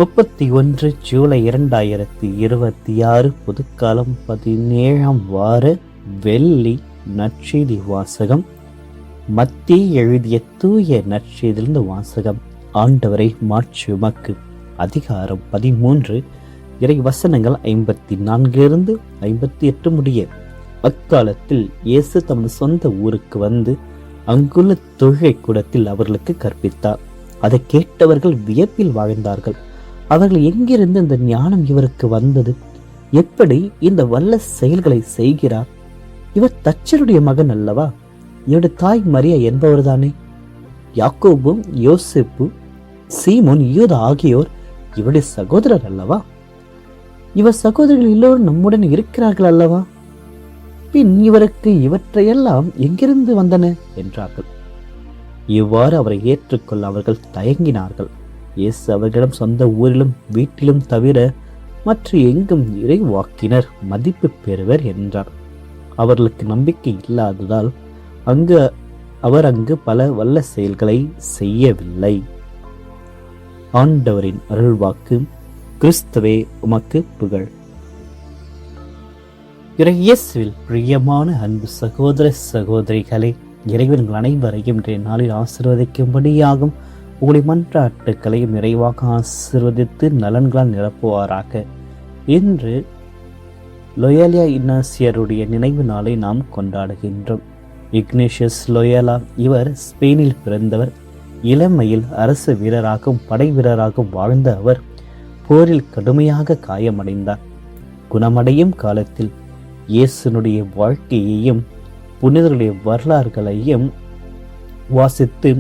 31 ஜூலை 2026 புதுக்காலம் 17ஆம் வார வெள்ளி. நற்செய்தி வாசகம். மத்தேயு எழுதிய தூய நற்செய்தியிலிருந்து வாசகம். ஆண்டவரை மாட்சி உமக்கு. அதிகாரம் 13, இறை வசனங்கள் 54 58 முடிய. அக்காலத்தில் இயேசு தமது சொந்த ஊருக்கு வந்து அங்குள்ள தொழுகை கூடத்தில் அவர்களுக்கு கற்பித்தார். அதை கேட்டவர்கள் வியப்பில் வாழ்ந்தார்கள். அவர்கள் எங்கிருந்து இந்த ஞானம் இவருக்கு வந்தது? எப்படி இந்த வல்ல செயல்களை செய்கிறார்? இவர் தச்சருடைய மகன் அல்லவா? இவருடைய தாய் மரியா என்பவர்தானே? யாக்கோபு, யோசேப்பு, சீமோன், யூதா ஆகியோர் இவருடைய சகோதரர் அல்லவா? இவர் சகோதரர்கள் எல்லோரும் நம்முடன் இருக்கிறார்கள் அல்லவா? பின் இவருக்கு இவற்றையெல்லாம் எங்கிருந்து வந்தன என்றார்கள். இவ்வாறு அவரை ஏற்றுக்கொள்ள அவர்கள் தயங்கினார்கள். இயேசு அவர்களிடம் சொந்த ஊரிலும் வீட்டிலும் தவிர மற்ற எங்கும் இறைவாக்கினர் மதிப்பு பெறுவர் என்றார். அவர்களுக்கு நம்பிக்கை இல்லாததால் அவர் அங்கு பல வல்ல செயல்களை செய்யவில்லை. ஆண்டவரின் அருள்வாக்கு. கிறிஸ்துவே உமக்கு புகழ். இயேசுவில் பிரியமான அன்பு சகோதர சகோதரிகளே, இறைவன் அனைவரையும் இன்றைய நாளில் ஆசீர்வதிக்கும்படியாகும் உங்களுடைய மன்றாட்டுக்களையும் நிறைவாக ஆசீர்வதித்து நலன்களால் நிரப்புவாராக. இன்று லொயோலா இக்னாசியருடைய நினைவு நாளை நாம் கொண்டாடுகின்றோம். இக்னேஷியஸ் லொயோலா இவர் ஸ்பெயினில் பிறந்தவர். இளமையில் அரசு வீரராகவும் படை வீரராகவும் வாழ்ந்த அவர் போரில் கடுமையாக காயமடைந்தார். குணமடையும் காலத்தில் இயேசுனுடைய வாழ்க்கையையும் புனிதர்களுடைய வரலாறுகளையும் வாசித்து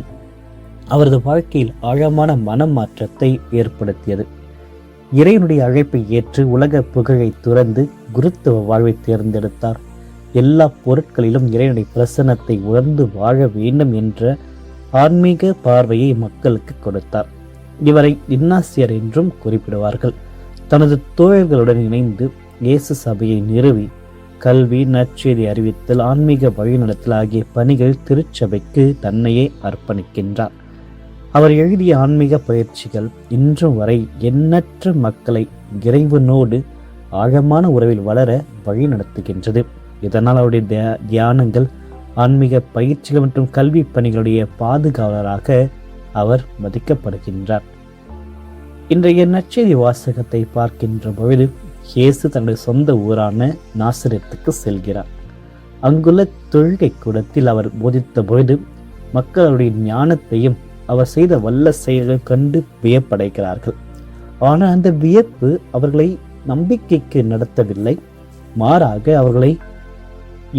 அவரது வாழ்க்கையில் ஆழமான மனமாற்றத்தை ஏற்படுத்தியது. இறைவனுடைய அழைப்பை ஏற்று உலக புகழை துறந்து குருத்துவ வாழ்வை தேர்ந்தெடுத்தார். எல்லா பொருட்களிலும் இறைவனுடைய பிரசன்னத்தை உணர்ந்து வாழ வேண்டும் என்ற ஆன்மீக பார்வையை மக்களுக்கு கொடுத்தார். இவரை இன்னாசியர் என்றும் குறிப்பிடுவார்கள். தனது தோழர்களுடன் இணைந்து இயேசு சபையை நிறுவி கல்வி, நற்செய்தி அறிவித்தல், ஆன்மீக வழிநடத்தல் ஆகிய பணிகள் திருச்சபைக்கு தன்னையே அர்ப்பணிக்கின்றார். அவர் எழுதிய ஆன்மீக பயிற்சிகள் இன்றும் வரை எண்ணற்ற மக்களை இறைவனோடு ஆழமான உறவில் வளர வழி நடத்துகின்றது. இதனால் அவருடைய தியானங்கள், ஆன்மீக பயிற்சிகள் மற்றும் கல்வி பணிகளுடைய பாதுகாவலராக அவர் மதிக்கப்படுகின்றார். இன்றைய நற்செய்தி வாசகத்தை பார்க்கின்ற பொழுது இயேசு தன்னுடைய சொந்த ஊரான நாசரேத்துக்கு செல்கிறார். அங்குள்ள தொழுகை கூடத்தில் அவர் போதித்த பொழுது மக்களுடைய ஞானத்தையும் அவர் செய்த வல்ல செயல்களை கண்டு வியப்படைகிறார்கள். ஆனால் அந்த வியப்பு அவர்களை நம்பிக்கைக்கு நடத்தவில்லை, மாறாக அவர்களை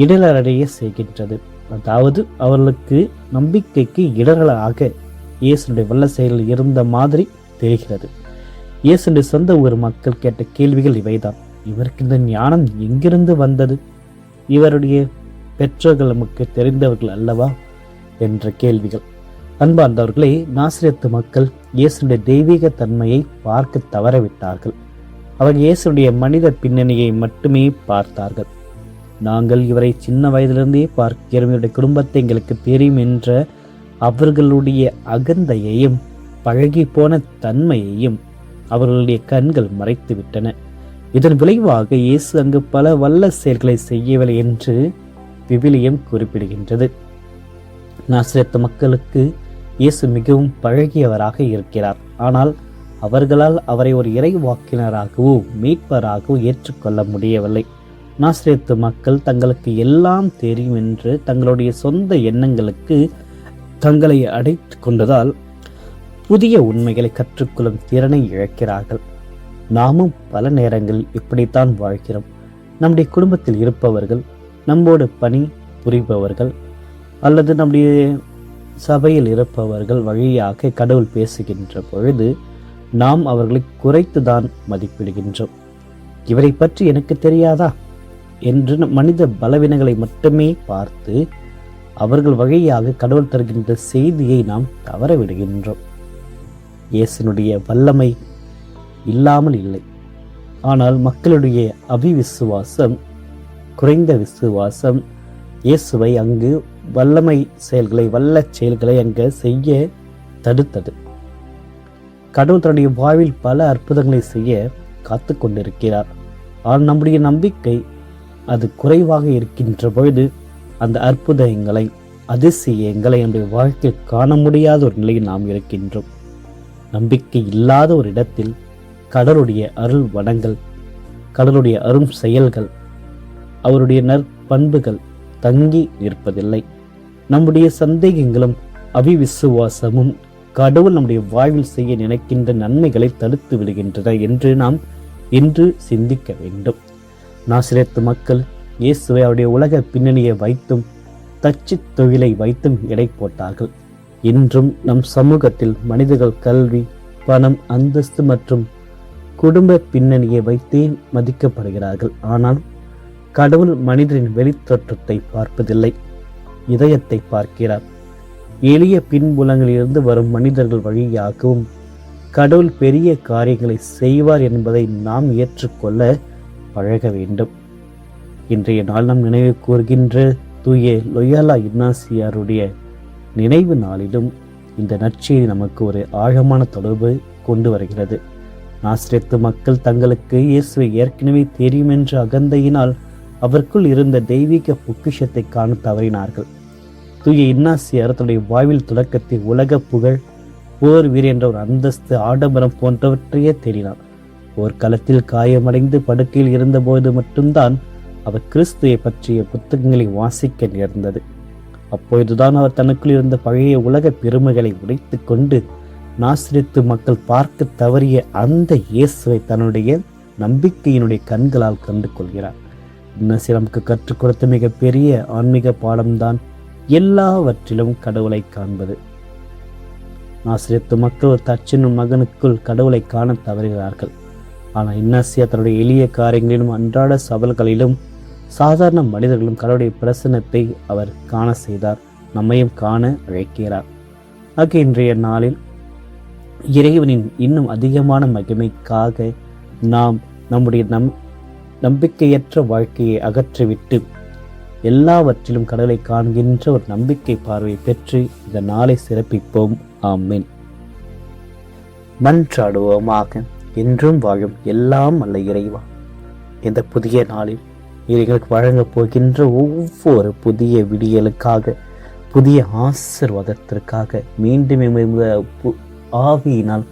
இடரடைய செய்கின்றது. அதாவது அவர்களுக்கு நம்பிக்கைக்கு இடர்களாக இயேசுடைய வல்ல செயல்கள் இருந்த மாதிரி தெரிகிறது. இயேசுடைய சொந்த ஊர் மக்கள் கேட்ட கேள்விகள் இவைதான். இவருக்கு இந்த ஞானம் எங்கிருந்து வந்தது? இவருடைய பெற்றோர்கள் நமக்கு தெரிந்தவர்கள் அல்லவா என்ற கேள்விகள். அன்பார்ந்தவர்களே, நாசரேத்து மக்கள் இயேசுடைய தெய்வீக தன்மையை பார்க்க தவறவிட்டார்கள். அவர் இயேசுடைய மனித பின்னணியை மட்டுமே பார்த்தார்கள். நாங்கள் இவரை சின்ன வயதிலிருந்தே பார்க்கிறோம், இவருடைய குடும்பத்தை எங்களுக்கு தெரியும் என்ற அவர்களுடைய அகந்தையையும் பழகி போன தன்மையையும் அவர்களுடைய கண்கள் மறைத்து விட்டன. இதன் விளைவாக இயேசு அங்கு பல வல்ல செயல்களை செய்யவில்லை என்று விவிலியம் குறிப்பிடுகின்றது. நாசரேத்து மக்களுக்கு இயேசு மிகவும் பழகியவராக இருக்கிறார். ஆனால் அவர்களால் அவரை ஒரு இறைவாக்கினராகவோ மீட்பராகவோ ஏற்றுக்கொள்ள முடியவில்லை. நாசரேத்து மக்கள் தங்களுக்கு எல்லாம் தெரியும் என்று தங்களுடைய சொந்த எண்ணங்களுக்கு தங்களை அடைத்து கொண்டதால் புதிய உண்மைகளை கற்றுக்கொள்ளும் திறனை இழக்கிறார்கள். நாமும் பல நேரங்களில் இப்படித்தான் வாழ்கிறோம். நம்முடைய குடும்பத்தில் இருப்பவர்கள், நம்மோடு பணி புரிபவர்கள் அல்லது நம்முடைய சபையில் இருப்பவர்கள் வழியாக கடவுள் பேசுகின்ற பொழுது நாம் அவர்களை குறைத்துதான் மதிப்பிடுகின்றோம். இவரை பற்றி எனக்கு தெரியாதா என்று மனித பலவீனங்களை மட்டுமே பார்த்து அவர்கள் வழியாக கடவுள் தருகின்ற செய்தியை நாம் தவறவிடுகின்றோம். இயேசுனுடைய வல்லமை இல்லாமல் இல்லை. ஆனால் மக்களுடைய அவிவிசுவாசம், குறைந்த விசுவாசம் இயேசுவை அங்கு வல்ல செயல்களை அங்கு செய்ய தடுத்தது. கடவுள் தன்னுடைய வாழ்வில் பல அற்புதங்களை செய்ய காத்து கொண்டிருக்கிறார். ஆனால் நம்முடைய நம்பிக்கை அது குறைவாக இருக்கின்ற பொழுது அந்த அற்புதங்களை, அதிசயங்களை நம்முடைய வாழ்க்கையில் காண முடியாத ஒரு நிலையில் நாம் இருக்கின்றோம். நம்பிக்கை இல்லாத ஒரு இடத்தில் கடவுளுடைய அருள் வடங்கள், கடவுளுடைய அரும் செயல்கள், அவருடைய நற்பண்புகள் தங்கி நிற்பதில்லை. நம்முடைய சந்தேகங்களும் அவிவிசுவாசமும் கடவுள் நம்முடைய வாழ்வில் செய்ய நினைக்கின்ற நன்மைகளை தடுத்து விடுகின்றன என்று நாம் இன்று சிந்திக்க வேண்டும். நாசரேத்து மக்கள் இயேசுவை அவருடைய உலக பின்னணியை வைத்தும் தச்சு தொழிலை வைத்தும் எடை போட்டார்கள். இன்றும் நம் சமூகத்தில் மனிதர்கள் கல்வி, பணம், அந்தஸ்து மற்றும் குடும்ப பின்னணியை வைத்தே மதிக்கப்படுகிறார்கள். ஆனால் கடவுள் மனிதரின் வெளித்தோற்றத்தை பார்ப்பதில்லை, இதயத்தை பார்க்கிறார். எளிய பின்புலங்களிலிருந்து வரும் மனிதர்கள் வழியாகவும் கடவுள் பெரிய காரியங்களை செய்வார் என்பதை நாம் ஏற்றுக்கொள்ள பழக வேண்டும். இன்றைய நாள் நாம் நினைவு கூறுகின்ற தூய லொயாலா இன்னாசியாருடைய நினைவு நாளிலும் இந்த நற்செய்தி நமக்கு ஒரு ஆழமான தொடர்பு கொண்டு வருகிறது. நாசரேத்து மக்கள் தங்களுக்கு இயேசுவை ஏற்கனவே தெரியும் என்ற அகந்தையினால் அவருக்குள் இருந்த தெய்வீக பொக்கிஷத்தை காண தவறினார்கள். தூய இன்னாசியார் தன்னுடைய வாழ்வில் தொடக்கத்தில் உலக புகழ், போர் வீர் என்ற ஒரு அந்தஸ்து, ஆடம்பரம் போன்றவற்றையே தேடினார். ஒரு களத்தில் காயமடைந்து படுக்கையில் இருந்தபோது மட்டும்தான் அவர் கிறிஸ்துவை பற்றிய புத்தகங்களை வாசிக்க நேர்ந்தது. அப்பொழுதுதான் அவர் தனக்குள் இருந்த பழைய உலக பெருமைகளை உடைத்து கொண்டு நாசரேத்து மக்கள் பார்க்க தவறிய அந்த இயேசுவை தன்னுடைய நம்பிக்கையினுடைய கண்களால் கண்டு கொள்கிறார். இன்னும் நமக்கு கற்றுக் கொடுத்த மிகப்பெரிய ஆன்மீக பாடம்தான் எல்லாவற்றிலும் கடவுளை காண்பது. நாசரேத்து மக்கள் ஒரு தச்சனும் மகனுக்குள் கடவுளை காண தவறுகிறார்கள். ஆனால் இன்னாசியா தன்னுடைய எளிய காரியங்களிலும் அன்றாட சபல்களிலும் சாதாரண மனிதர்களும் கடவுளுடைய பிரசன்னத்தை அவர் காண செய்தார், நம்மையும் காண அழைக்கிறார். ஆக இன்றைய நாளில் இறைவனின் இன்னும் அதிகமான மகிமைக்காக நாம் நம்முடைய நம்பிக்கையற்ற வாழ்க்கையை அகற்றிவிட்டு எல்லாவற்றிலும் கடவுளை காண்கின்ற ஒரு நம்பிக்கை பார்வையை பெற்று இந்த நாளை சிறப்பிப்போம். ஆமென். மன்றாடுவோமாக. என்றும் வாழும் எல்லாம் அல்ல இறைவா, இந்த புதிய நாளில் எங்களுக்கு வழங்கப் போகின்ற ஒவ்வொரு புதிய விடியலுக்காக, புதிய ஆசீர்வாதத்திற்காக, மீண்டும் ஆவியினால்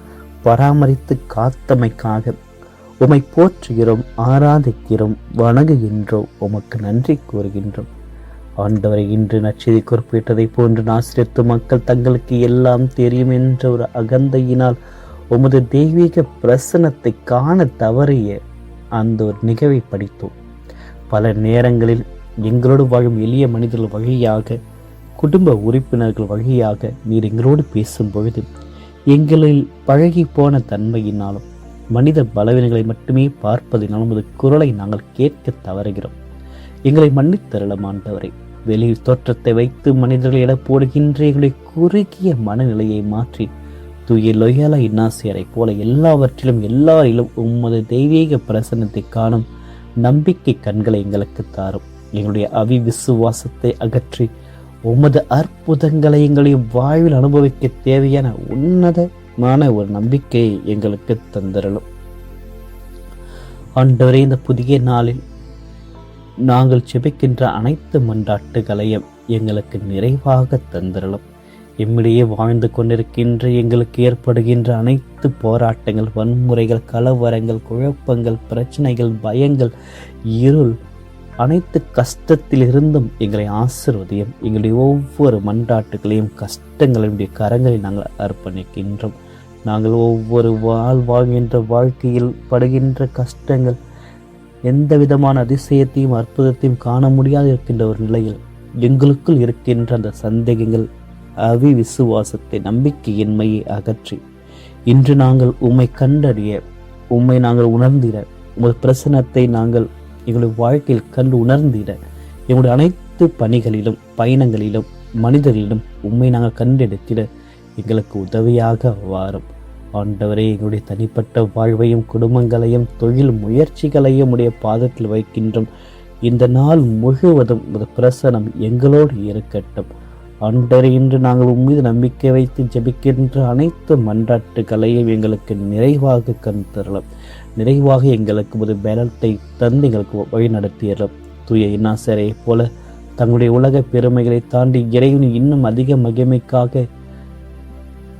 பராமரித்து காத்தமைக்காக உம்மை போற்றுகிறோம், ஆராதிக்கிறோம், வணங்குகின்றோம், உமக்கு நன்றி கூறுகின்றோம். ஆண்டவரை, இன்று நற்செய்தி குறிப்பிட்டதை போன்று நாசரேத்து மக்கள் தங்களுக்கு எல்லாம் தெரியும் என்ற ஒரு அகந்தையினால் உமது தெய்வீக பிரசன்னத்தை காண தவறிய அந்த ஒரு நிகழ்வை படித்தோம். பல நேரங்களில் எங்களோடு வாழும் எளிய மனிதர்கள் வழியாக, குடும்ப உறுப்பினர்கள் வழியாக நீர் எங்களோடு பேசும் பொழுது எங்களில் பழகி போன தன்மையினாலும் மனித பலவீனங்களை மட்டுமே பார்ப்பதினால் உமது குரலை நாங்கள் கேட்க தவறுகிறோம். எங்களை மன்னித்தருளும் ஆண்டவரை. வெளியில் தோற்றத்தை வைத்து மனிதர்களை எடை போடுகின்ற எங்களுடைய குறுகிய மனநிலையை மாற்றி தூய லொயாலா இன்னாசியாரை போல எல்லாவற்றிலும் எல்லாரிலும் உமது தெய்வீக பிரசன்னத்தை காணும் நம்பிக்கை கண்களை எங்களுக்கு தாரும். எங்களுடைய அவிவிசுவாசத்தை அகற்றி உமது அற்புதங்களை எங்களுடைய வாழ்வில் அனுபவிக்க தேவையான உன்னதமான ஒரு நம்பிக்கையை எங்களுக்கு தந்திரலும். ஆண்டவரே, இந்த புதிய நாளில் நாங்கள் ஜெபிக்கின்ற அனைத்து மன்றாட்டுகளையும் எங்களுக்கு நிறைவாக தந்திரலும். எம்மிடையே வாழ்ந்து கொண்டிருக்கின்ற எங்களுக்கு ஏற்படுகின்ற அனைத்து போராட்டங்கள், வன்முறைகள், கலவரங்கள், குழப்பங்கள், பிரச்சனைகள், பயங்கள், இருள், அனைத்து கஷ்டத்திலிருந்தும் எங்களை ஆசீர்வதியும். எங்களுடைய ஒவ்வொரு மன்றாட்டுகளையும் கஷ்டங்களுடைய கரங்களில் நாங்கள் அர்ப்பணிக்கின்றோம். நாங்கள் ஒவ்வொரு வாழ்கின்ற வாழ்க்கையில் படுகின்ற கஷ்டங்கள், எந்த விதமான அதிசயத்தையும் அற்புதத்தையும் காண முடியாது இருக்கின்ற ஒரு நிலையில் எங்களுக்குள் இருக்கின்ற அந்த சந்தேகங்கள், அவிவிசுவாசத்தை, நம்பிக்கையின்மையை அகற்றி இன்று நாங்கள் உம்மை கண்டறிய, உம்மை நாங்கள் உணர்ந்திட, உங்கள் பிரசன்னத்தை நாங்கள் எங்களுடைய வாழ்க்கையில் கண்டு உணர்ந்திட, எங்களுடைய அனைத்து பணிகளிலும், பயணங்களிலும், மனிதர்களிலும் உம்மை நாங்கள் கண்டெடுத்திட எங்களுக்கு உதவியாக வாரும். ஆண்டவரே, எங்களுடைய தனிப்பட்ட வாழ்வையும் குடும்பங்களையும் தொழில் முயற்சிகளையும் உடைய பாதத்தில் வைக்கின்றோம். இந்த நாள் முழுவதும் உமது பிரசனம் எங்களோடு இருக்கட்டும். ஆண்டவரே, இன்று நாங்கள் உம்மீது நம்பிக்கை வைத்து ஜெபிக்கின்ற அனைத்து மன்றாட்டுகளையும் எங்களுக்கு நிறைவாக கருத்தரலாம். நிறைவாக எங்களுக்கு ஒரு பலத்தை தந்து எங்களுக்கு வழி நடத்தியறோம். தூய இன்னாசரை போல தங்களுடைய உலக பெருமைகளை தாண்டி இறைவன் இன்னும் அதிக மகிமைக்காக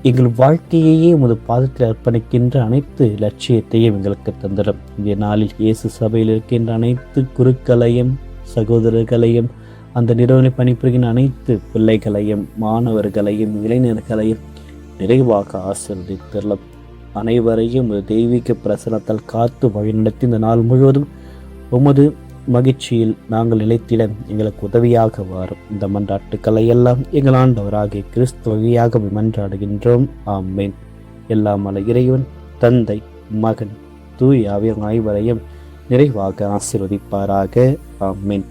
எங்கள் வாழ்க்கையையே உமது பாதத்தில் அர்ப்பணிக்கின்ற அனைத்து லட்சியத்தையும் எங்களுக்கு தந்திடும். இந்த நாளில் இயேசு சபையில் இருக்கின்ற அனைத்து குருக்களையும் சகோதரர்களையும், அந்த நிறுவனம் பணிபுரிகின்ற அனைத்து பிள்ளைகளையும், மாணவர்களையும், இளைஞர்களையும் நிறைவாக ஆசீர்வதித்தரலாம். அனைவரையும் ஒரு தெய்வீக பிரசனத்தால் காத்து வழிநடத்தி இந்த நாள் முழுவதும் உமது மகிழ்ச்சியில் நாங்கள் நிலைத்திட எங்களுக்கு உதவியாக வாரும். இந்த மன்றாட்டுக்களை எல்லாம் எங்கள் ஆண்டவராகிய கிறிஸ்து வழியாக மன்றாடுகின்றோம். ஆமேன். எல்லாம் வல்ல இறைவன் தந்தை, மகன், தூய ஆவியார் அனைவரையும் நிறைவாக ஆசீர்வதிப்பாராக. ஆமேன்.